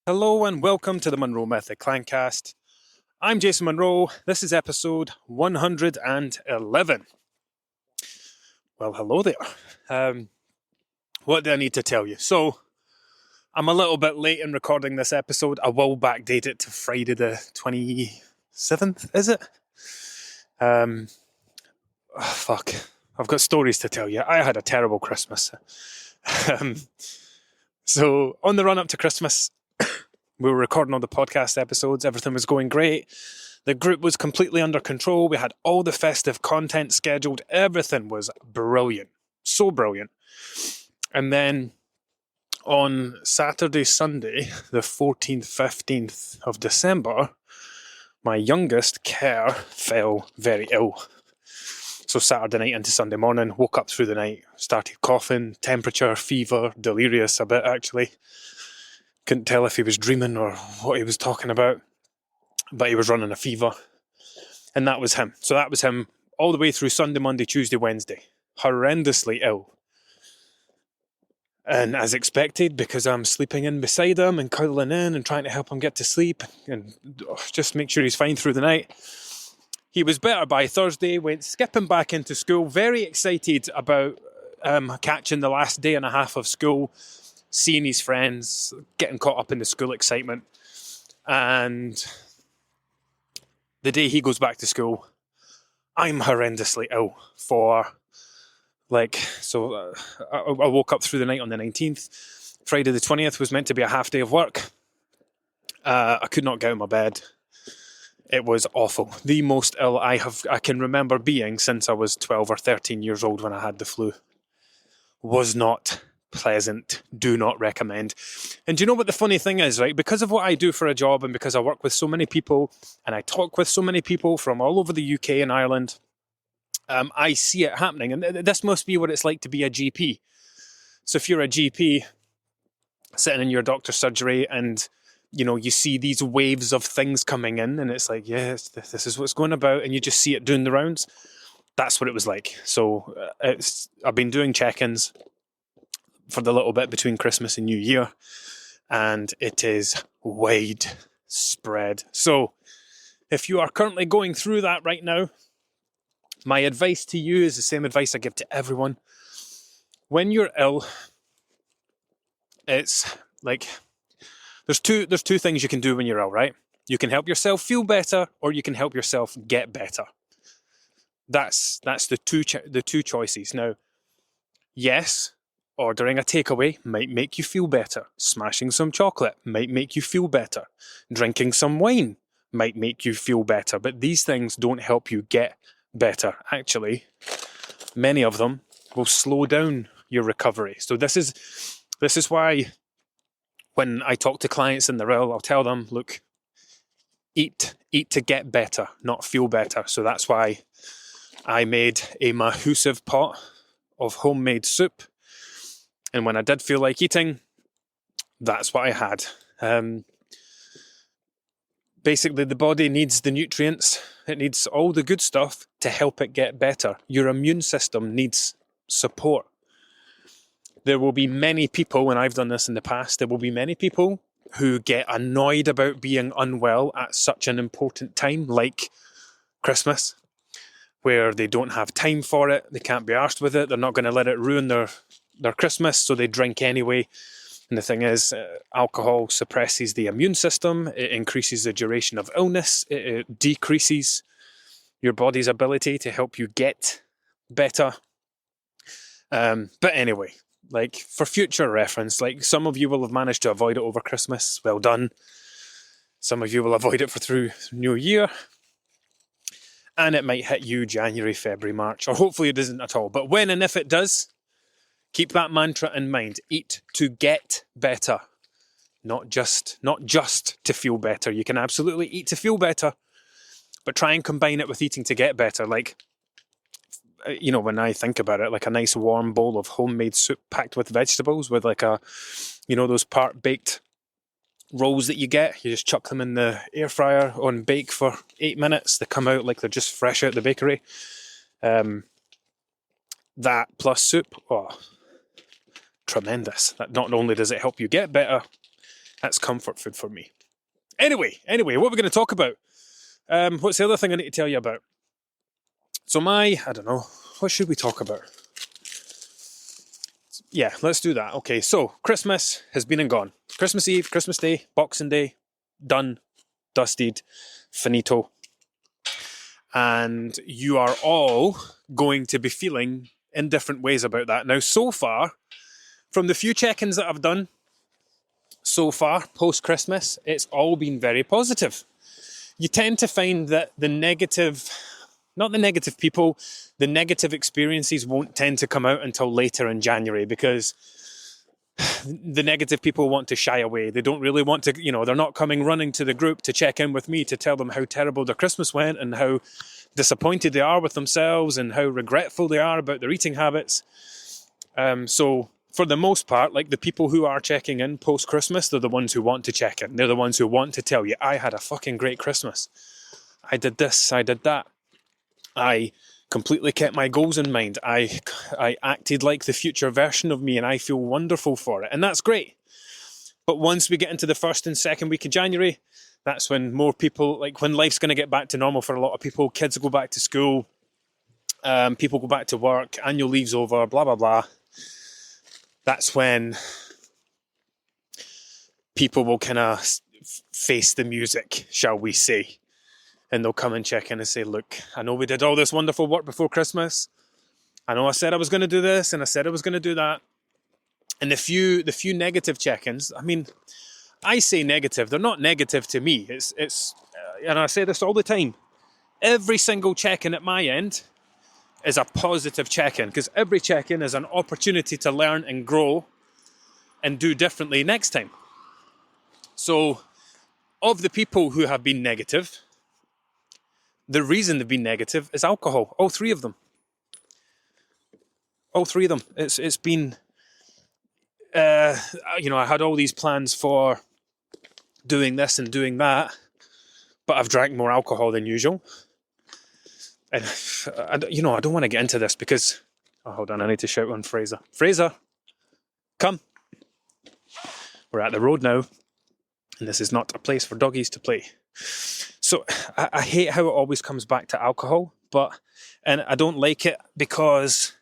Hello and welcome to the Monroe Method Clancast. I'm Jason Monroe. This is episode 111. Well, hello there. What do I need to tell you? So, I'm a little bit late in recording this episode. I will backdate it to Friday the 27th, is it? Fuck. I've got stories to tell you. I had a terrible Christmas. So, on the run up to Christmas, we were recording all the podcast episodes. Everything was going great. The group was completely under control. We had all the festive content scheduled. Everything was brilliant. So brilliant. And then on Saturday, Sunday, the 14th, 15th of December, my youngest, Kerr, fell very ill. So Saturday night into Sunday morning, woke up through the night, started coughing, temperature, fever, delirious a bit actually. Couldn't tell if he was dreaming or what he was talking about, but he was running a fever. And that was him. So that was him all the way through Sunday, Monday, Tuesday, Wednesday. Horrendously ill. And as expected, because I'm sleeping in beside him and cuddling in and trying to help him get to sleep and just make sure he's fine through the night. He was better by Thursday, went skipping back into school, very excited about catching the last day and a half of school, seeing his friends, getting caught up in the school excitement. And the day he goes back to school, I'm horrendously ill for I woke up through the night on the 19th. Friday the 20th was meant to be a half day of work. I could not get out of my bed. It was awful. The most ill I can remember being since I was 12 or 13 years old when I had the flu. Was not pleasant. Do not recommend. And do you know what the funny thing is, right? Because of what I do for a job and because I work with so many people and I talk with so many people from all over the UK and Ireland, I see it happening. And this must be what it's like to be a GP. So if you're a GP sitting in your doctor's surgery and you see these waves of things coming in and it's like, yes, this is what's going about, and you just see it doing the rounds. That's what it was like. So I've been doing check-ins for the little bit between Christmas and New Year, and it is widespread. So if you are currently going through that right now, my advice to you is the same advice I give to everyone. When you're ill, it's like there's two things you can do when you're ill, right? You can help yourself feel better, or you can help yourself get better. That's the two choices. Now, yes, ordering a takeaway might make you feel better. Smashing some chocolate might make you feel better. Drinking some wine might make you feel better. But these things don't help you get better. Actually, many of them will slow down your recovery. So this is why when I talk to clients in the ill, I'll tell them, look, eat to get better, not feel better. So that's why I made a mahusive pot of homemade soup. And when I did feel like eating, that's what I had. Basically, the body needs the nutrients. It needs all the good stuff to help it get better. Your immune system needs support. There will be many people, and I've done this in the past, there will be many people who get annoyed about being unwell at such an important time like Christmas, where they don't have time for it, they can't be arsed with it, they're not going to let it ruin their Christmas, so they drink anyway. And the thing is, alcohol suppresses the immune system, it increases the duration of illness, it decreases your body's ability to help you get better. But anyway, like for future reference, like some of you will have managed to avoid it over Christmas, well done. Some of you will avoid it through New Year. And it might hit you January, February, March, or hopefully it doesn't at all. But when and if it does, keep that mantra in mind. Eat to get better, not just to feel better. You can absolutely eat to feel better, but try and combine it with eating to get better. Like, when I think about it, like a nice warm bowl of homemade soup packed with vegetables with like those part-baked rolls that you get. You just chuck them in the air fryer on bake for 8 minutes. They come out like they're just fresh out the bakery. That plus soup, tremendous. That not only does it help you get better, That's comfort food for me. Anyway, what we're going to talk about? What's the other thing I need to tell you about? So I don't know, what should we talk about? Yeah, let's do that. Okay, so Christmas has been and gone. Christmas Eve, Christmas Day, Boxing Day, done, dusted, finito. And you are all going to be feeling in different ways about that. Now, so far, from the few check-ins that I've done so far, post-Christmas, it's all been very positive. You tend to find that the negative people, the negative experiences won't tend to come out until later in January, because the negative people want to shy away. They don't really want to, they're not coming running to the group to check in with me to tell them how terrible their Christmas went and how disappointed they are with themselves and how regretful they are about their eating habits. So for the most part, like the people who are checking in post-Christmas, they're the ones who want to check in. They're the ones who want to tell you, I had a fucking great Christmas. I did this, I did that. I completely kept my goals in mind. I acted like the future version of me, and I feel wonderful for it. And that's great. But once we get into the first and second week of January, that's when more people, like when life's going to get back to normal for a lot of people, kids go back to school, people go back to work, annual leave's over, blah, blah, blah. That's when people will kind of face the music, shall we say. And they'll come and check in and say, look, I know we did all this wonderful work before Christmas. I know I said I was going to do this and I said I was going to do that. And the few negative check-ins, I mean, I say negative. They're not negative to me. It's and I say this all the time. Every single check-in at my end is a positive check-in, because every check-in is an opportunity to learn and grow and do differently next time. So of the people who have been negative, the reason they've been negative is alcohol. All three of them. It's been, I had all these plans for doing this and doing that, but I've drank more alcohol than usual. And, I don't want to get into this because, hold on, I need to shout on Fraser. Fraser, come. We're at the road now, and this is not a place for doggies to play. So I hate how it always comes back to alcohol, and I don't like it because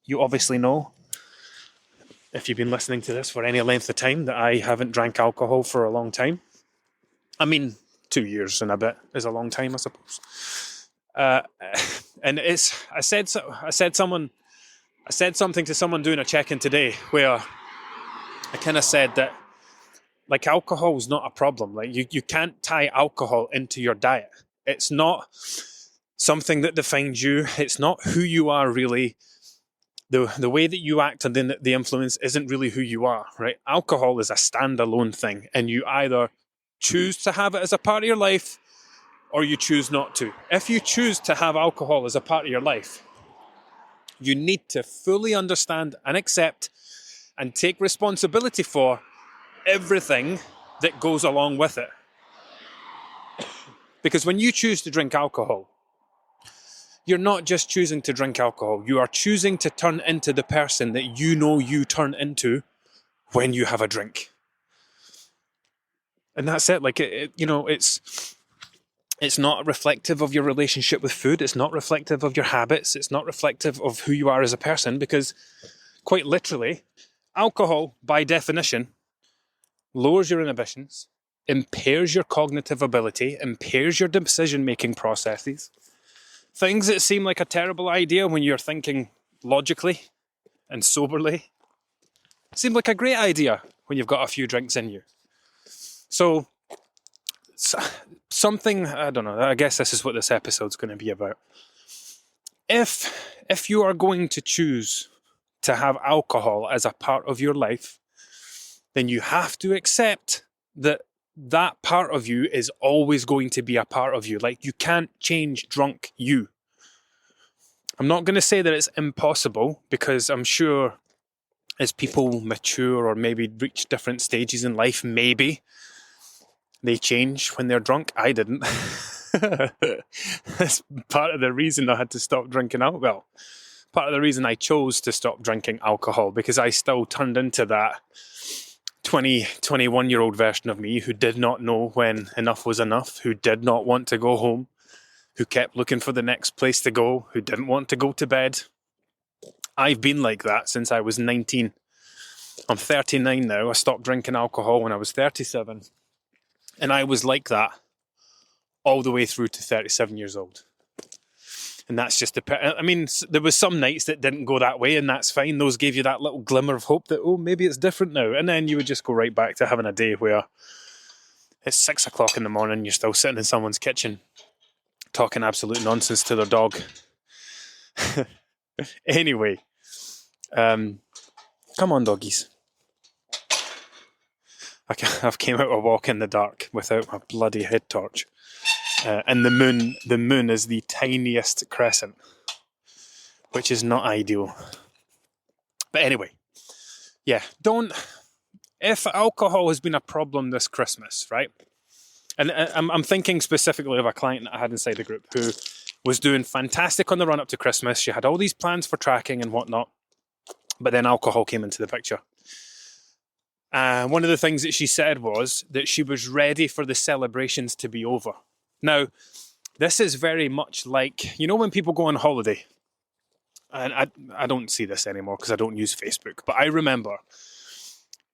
you obviously know, if you've been listening to this for any length of time, that I haven't drank alcohol for a long time. I mean, 2 years and a bit is a long time, I suppose. And I said something to someone doing a check-in today where I kind of said that, like, alcohol is not a problem. Like, you can't tie alcohol into your diet. It's not something that defines you. It's not who you are, really. The way that you act and then the influence isn't really who you are, right? Alcohol is a standalone thing, and you either choose to have it as a part of your life or you choose not to. If you choose to have alcohol as a part of your life, you need to fully understand and accept and take responsibility for everything that goes along with it. Because when you choose to drink alcohol, you're not just choosing to drink alcohol. You are choosing to turn into the person that you know you turn into when you have a drink. And that's it. Like, it's not reflective of your relationship with food. It's not reflective of your habits. It's not reflective of who you are as a person, because quite literally, alcohol, by definition, lowers your inhibitions, impairs your cognitive ability, impairs your decision-making processes. Things that seem like a terrible idea when you're thinking logically and soberly seem like a great idea when you've got a few drinks in you. So, something, I don't know, I guess this is what this episode's going to be about. If you are going to choose to have alcohol as a part of your life, then you have to accept that that part of you is always going to be a part of you. Like, you can't change drunk you. I'm not going to say that it's impossible, because I'm sure as people mature or maybe reach different stages in life, maybe they change when they're drunk. I didn't. That's part of the reason I had to stop drinking alcohol. Part of the reason I chose to stop drinking alcohol, because I still turned into that 21-year-old version of me who did not know when enough was enough, who did not want to go home, who kept looking for the next place to go, who didn't want to go to bed. I've been like that since I was 19. I'm 39 now. I stopped drinking alcohol when I was 37. And I was like that all the way through to 37 years old. And that's just I mean, there was some nights that didn't go that way, and that's fine. Those gave you that little glimmer of hope that, oh, maybe it's different now. And then you would just go right back to having a day where it's 6 o'clock in the morning, you're still sitting in someone's kitchen talking absolute nonsense to their dog. Anyway, come on, doggies. I've came out a walk in the dark without my bloody head torch. And the moon is the tiniest crescent, which is not ideal. But anyway, yeah, if alcohol has been a problem this Christmas, right? And I'm thinking specifically of a client that I had inside the group who was doing fantastic on the run up to Christmas. She had all these plans for tracking and whatnot, but then alcohol came into the picture. One of the things that she said was that she was ready for the celebrations to be over. Now, this is very much like, you know, when people go on holiday, and I don't see this anymore because I don't use Facebook, but I remember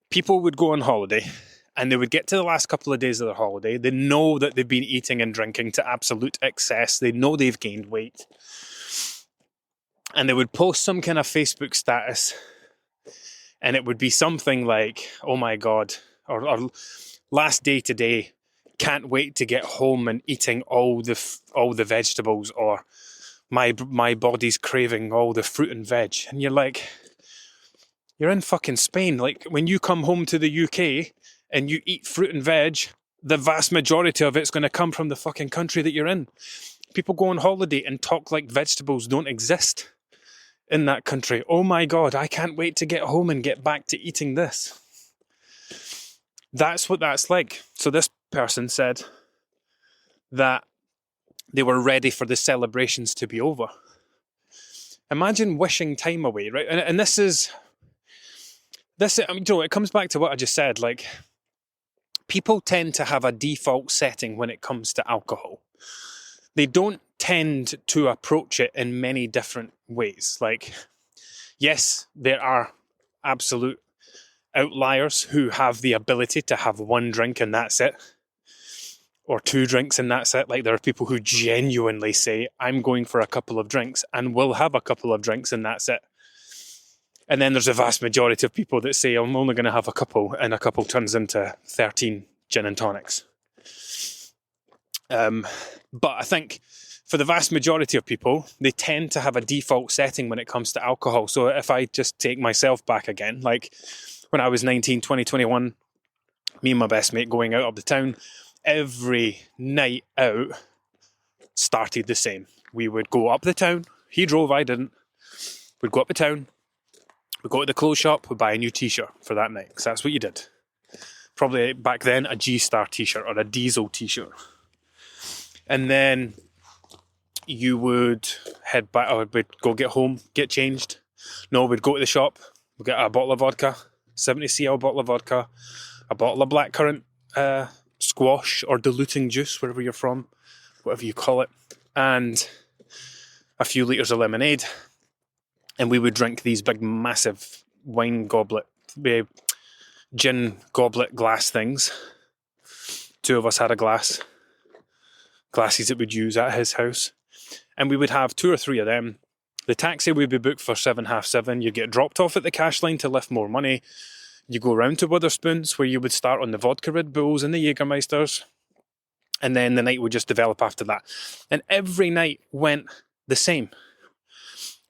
people would go on holiday and they would get to the last couple of days of their holiday. They know that they've been eating and drinking to absolute excess. They know they've gained weight. And they would post some kind of Facebook status, and it would be something like, oh my God, or last day today, can't wait to get home and eating all the vegetables, or my body's craving all the fruit and veg. And you're like, you're in fucking Spain. Like, when you come home to the UK and you eat fruit and veg, the vast majority of it's going to come from the fucking country that you're in. People go on holiday and talk like vegetables don't exist in that country. Oh my God, I can't wait to get home and get back to eating this. That's what that's like. So this person said that they were ready for the celebrations to be over. Imagine wishing time away, right? And this, I mean, Joe, it comes back to what I just said. Like, people tend to have a default setting when it comes to alcohol. They don't tend to approach it in many different ways. Like, yes, there are absolute outliers who have the ability to have one drink and that's it, or 2 drinks and that's it. Like, there are people who genuinely say, I'm going for a couple of drinks, and will have a couple of drinks and that's it. And then there's a vast majority of people that say, I'm only going to have a couple, and a couple turns into 13 gin and tonics. But I think for the vast majority of people, they tend to have a default setting when it comes to alcohol. So if I just take myself back again, like when I was 19, 20, 21, me and my best mate going out of the town, every night out started the same. We would go up the town. He drove, I didn't. We'd go up the town. We'd go to the clothes shop. We'd buy a new t-shirt for that night, because that's what you did. Probably back then, a G-Star t-shirt or a Diesel t-shirt. And then you would head back, or we'd go get home, get changed. No, we'd go to the shop. We'd get a bottle of vodka, 70cl bottle of vodka, a bottle of blackcurrant squash or diluting juice, wherever you're from, whatever you call it, and a few litres of lemonade. And we would drink these big, massive wine goblet, gin goblet glass things. 2 of us had a glasses that we'd use at his house. And we would have 2 or 3 of them. The taxi would be booked for 7:30. You'd get dropped off at the cash line to lift more money. You go round to Witherspoons, where you would start on the vodka Red Bulls and the Jägermeisters. And then the night would just develop after that. And every night went the same.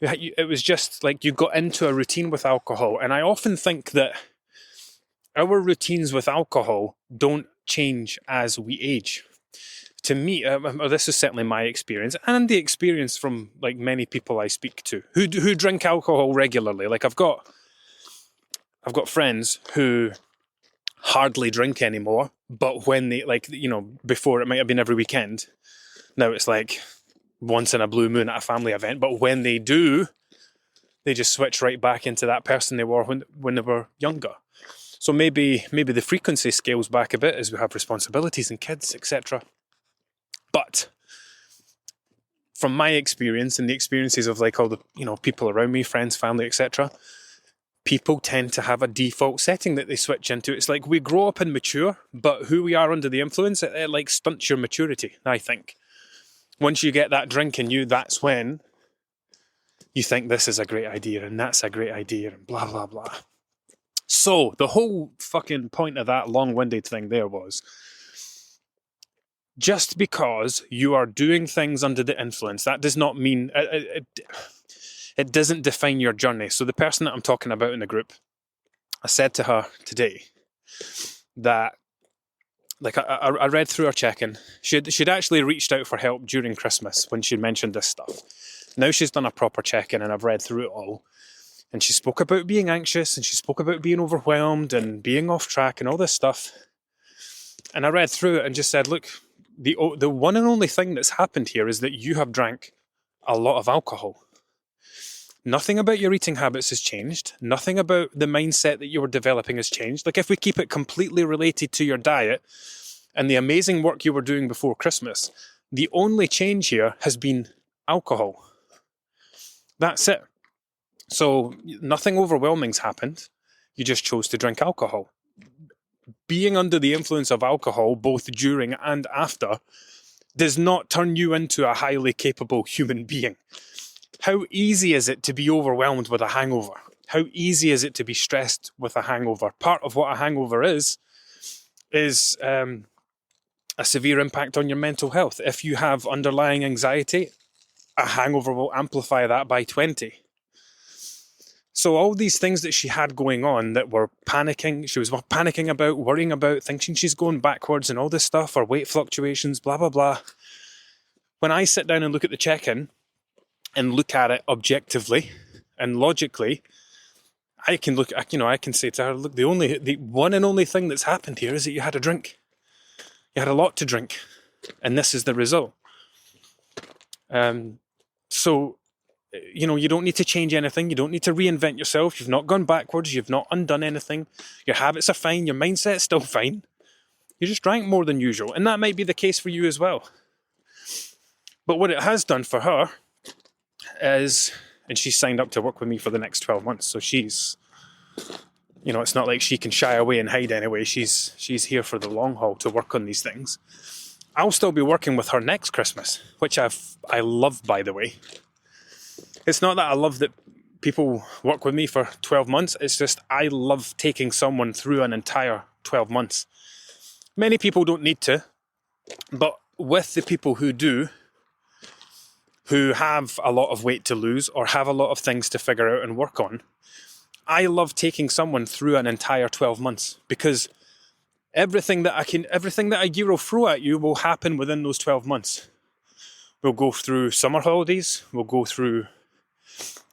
It was just like you got into a routine with alcohol. And I often think that our routines with alcohol don't change as we age. To me, this is certainly my experience, and the experience from like many people I speak to who drink alcohol regularly. Like I've got friends who hardly drink anymore, but when they, like, you know, before it might have been every weekend. Now it's like once in a blue moon at a family event. But when they do, they just switch right back into that person they were when they were younger. So maybe the frequency scales back a bit as we have responsibilities and kids, etc. But from my experience and the experiences of like all the people around me, friends, family, etc., people tend to have a default setting that they switch into. It's like we grow up and mature, but who we are under the influence, it like stunts your maturity, I think. Once you get that drink in you, that's when you think this is a great idea and that's a great idea and blah, blah, blah. So the whole fucking point of that long-winded thing there was, just because you are doing things under the influence, that does not mean... It doesn't define your journey. So the person that I'm talking about in the group, I said to her today that, like, I read through her check-in. She'd actually reached out for help during Christmas when she mentioned this stuff. Now she's done a proper check-in and I've read through it all. And she spoke about being anxious and she spoke about being overwhelmed and being off track and all this stuff. And I read through it and just said, look, the one and only thing that's happened here is that you have drank a lot of alcohol. Nothing about your eating habits has changed. Nothing about the mindset that you were developing has changed. Like if we keep it completely related to your diet and the amazing work you were doing before Christmas, the only change here has been alcohol. That's it. So nothing overwhelming's happened. You just chose to drink alcohol. Being under the influence of alcohol, both during and after, does not turn you into a highly capable human being. How easy is it to be overwhelmed with a hangover? How easy is it to be stressed with a hangover? Part of what a hangover is a severe impact on your mental health. If you have underlying anxiety, a hangover will amplify that by 20. So all these things that she had going on that were panicking, she was panicking about, worrying about, thinking she's going backwards and all this stuff, or weight fluctuations, blah, blah, blah. When I sit down and look at the check-in, and look at it objectively and logically, I can say to her, look, the one and only thing that's happened here is that you had a drink. You had a lot to drink, and this is the result. So, you don't need to change anything. You don't need to reinvent yourself. You've not gone backwards. You've not undone anything. Your habits are fine. Your mindset's still fine. You just drank more than usual, and that might be the case for you as well. But what it has done for her is, and she's signed up to work with me for the next 12 months, so she's, it's not like she can shy away and hide anyway. She's here for the long haul to work on these things. I'll still be working with her next Christmas, which I love, by the way. It's not that I love that people work with me for 12 months, it's just I love taking someone through an entire 12 months. Many people don't need to, but with the people who do, who have a lot of weight to lose or have a lot of things to figure out and work on, I love taking someone through an entire 12 months because everything that I gear will throw at you will happen within those 12 months. We'll go through summer holidays, we'll go through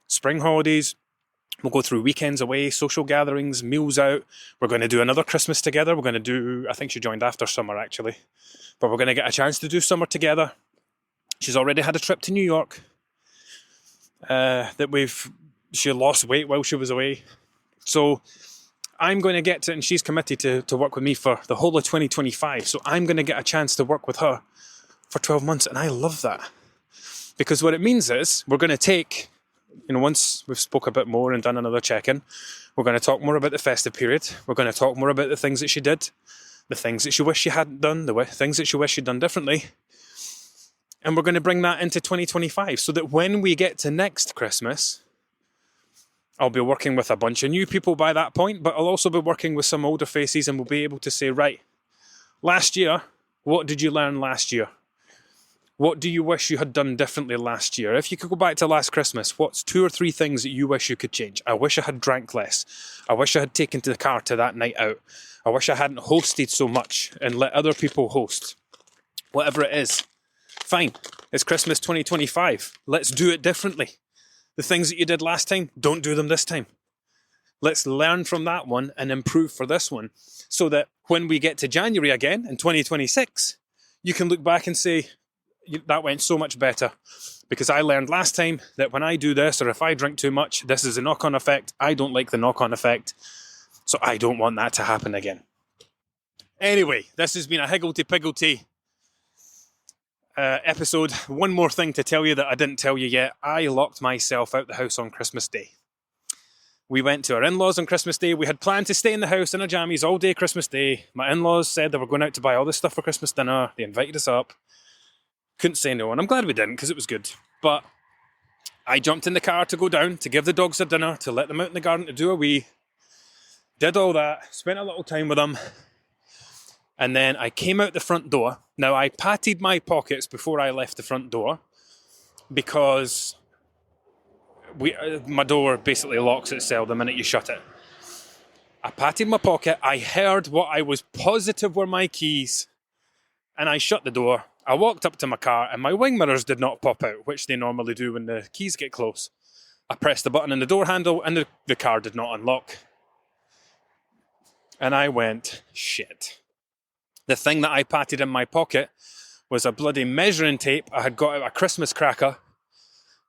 spring holidays, we'll go through weekends away, social gatherings, meals out. We're going to do another Christmas together. We're going to do, I think she joined after summer actually, but we're going to get a chance to do summer together. She's already had a trip to New York she lost weight while she was away. So I'm going to get to, and she's committed to work with me for the whole of 2025. So I'm going to get a chance to work with her for 12 months. And I love that. Because what it means is we're going to take, once we've spoke a bit more and done another check-in, we're going to talk more about the festive period. We're going to talk more about the things that she did, the things that she wished she hadn't done, the things that she wished she'd done differently. And we're going to bring that into 2025 so that when we get to next Christmas, I'll be working with a bunch of new people by that point, but I'll also be working with some older faces and we'll be able to say, right, last year, what did you learn last year? What do you wish you had done differently last year? If you could go back to last Christmas, what's 2 or 3 things that you wish you could change? I wish I had drank less. I wish I had taken to the car to that night out. I wish I hadn't hosted so much and let other people host. Whatever it is. Fine, it's Christmas 2025. Let's do it differently. The things that you did last time, don't do them this time. Let's learn from that one and improve for this one so that when we get to January again in 2026, you can look back and say, that went so much better because I learned last time that when I do this or if I drink too much, this is a knock-on effect. I don't like the knock-on effect. So I don't want that to happen again. Anyway, this has been a higgledy-piggledy episode. One more thing to tell you that I didn't tell you yet. I locked myself out the house on Christmas Day. We went to our in-laws on Christmas Day. We had planned to stay in the house in our jammies all day Christmas Day. My in-laws said they were going out to buy all this stuff for Christmas dinner. They invited us up. Couldn't say no, and I'm glad we didn't because it was good. But I jumped in the car to go down, to give the dogs their dinner, to let them out in the garden to do a wee. Did all that, spent a little time with them. And then I came out the front door. Now, I patted my pockets before I left the front door because my door basically locks itself the minute you shut it. I patted my pocket. I heard what I was positive were my keys. And I shut the door. I walked up to my car and my wing mirrors did not pop out, which they normally do when the keys get close. I pressed the button in the door handle and the car did not unlock. And I went, shit. The thing that I patted in my pocket was a bloody measuring tape. I had got out a Christmas cracker.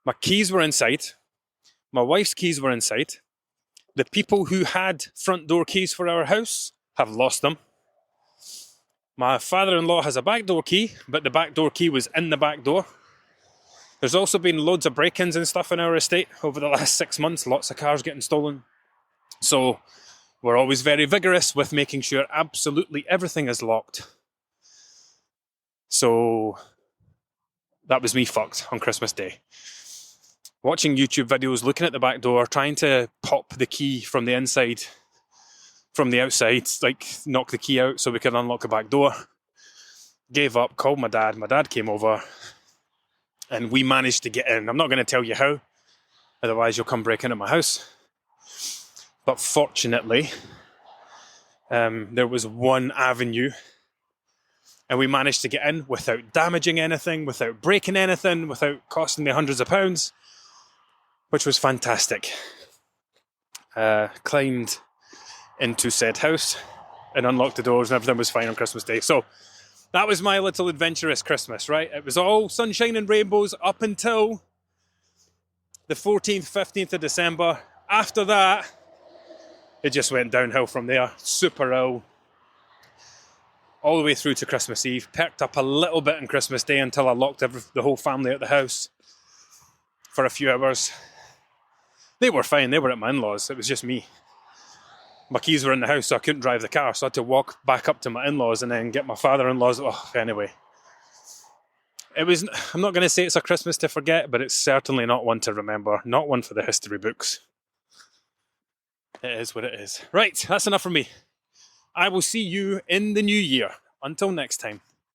My keys were inside. My wife's keys were inside. The people who had front door keys for our house have lost them. My father-in-law has a back door key, but the back door key was in the back door. There's also been loads of break-ins and stuff in our estate over the last 6 months. Lots of cars getting stolen. So we're always very vigorous with making sure absolutely everything is locked. So that was me fucked on Christmas Day. Watching YouTube videos, looking at the back door, trying to pop the key from the inside, from the outside, like knock the key out so we could unlock the back door. Gave up, called my dad. My dad came over and we managed to get in. I'm not going to tell you how, otherwise you'll come break into my house. But fortunately, there was one avenue and we managed to get in without damaging anything, without breaking anything, without costing me hundreds of pounds, which was fantastic. Climbed into said house and unlocked the doors and everything was fine on Christmas Day. So that was my little adventurous Christmas, right? It was all sunshine and rainbows up until the 14th, 15th of December. After that, it just went downhill from there. Super ill. All the way through to Christmas Eve. Perked up a little bit on Christmas Day until I locked the whole family out the house for a few hours. They were fine. They were at my in-laws. It was just me. My keys were in the house, so I couldn't drive the car. So I had to walk back up to my in-laws and then get my father-in-law's. Oh, anyway. I'm not going to say it's a Christmas to forget, but it's certainly not one to remember. Not one for the history books. It is what it is. Right, that's enough from me. I will see you in the new year. Until next time.